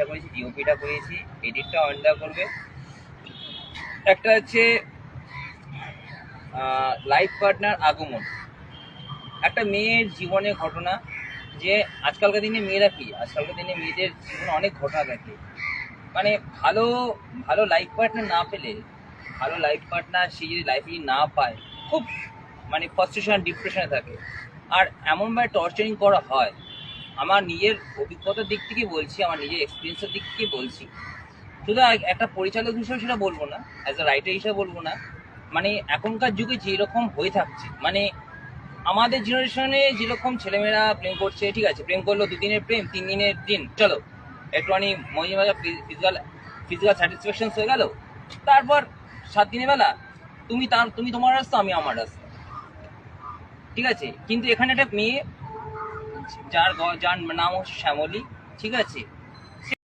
কাজটা করেছি, ডিওপিটা করেছি, এডিটটা অনিন্দা করবে। একটা হচ্ছে লাইফ পার্টনার আগমন, একটা মেয়ের জীবনে ঘটনা, যে আজকালকার দিনে মেয়েরা কি, আজকালকার দিনে মেয়েদের জীবনে অনেক ঘটনা থাকে। মানে ভালো ভালো লাইফ পার্টনার না পেলে, ভালো লাইফ পার্টনার সে যদি লাইফে না পায়, খুব মানে ফ্রাস্ট্রেশন ডিপ্রেশনে থাকে, আর এমনভাবে টর্চারিং করা হয়। আমার নিজের অভিজ্ঞতার দিক থেকে বলছি, আমার নিজের এক্সপিরিয়েন্সের দিক থেকে বলছি, শুধু একটা পরিচালক হিসেবে সেটা বলবো না, অ্যাজ এ রাইটার হিসেবে বলবো না। মানে এখনকার যুগে যেরকম হয়ে থাকছে, মানে আমাদের জেনারেশনে যেরকম ছেলেমেয়েরা প্রেম করছে, ঠিক আছে প্রেম করলো, 2 দিনের প্রেম, 3 দিনের দিন, চলো একটুখানি মজা মজা ফিজিক্যাল ফিজিক্যাল স্যাটিসফ্যাকশন হয়ে গেল, তারপর 7 দিনের বেলা তুমি তোমার রাস্তা, আমি আমার রাস্তা, ঠিক আছে। কিন্তু এখানে একটা মেয়ে, যার নাম হচ্ছে শ্যামলী, ঠিক আছে,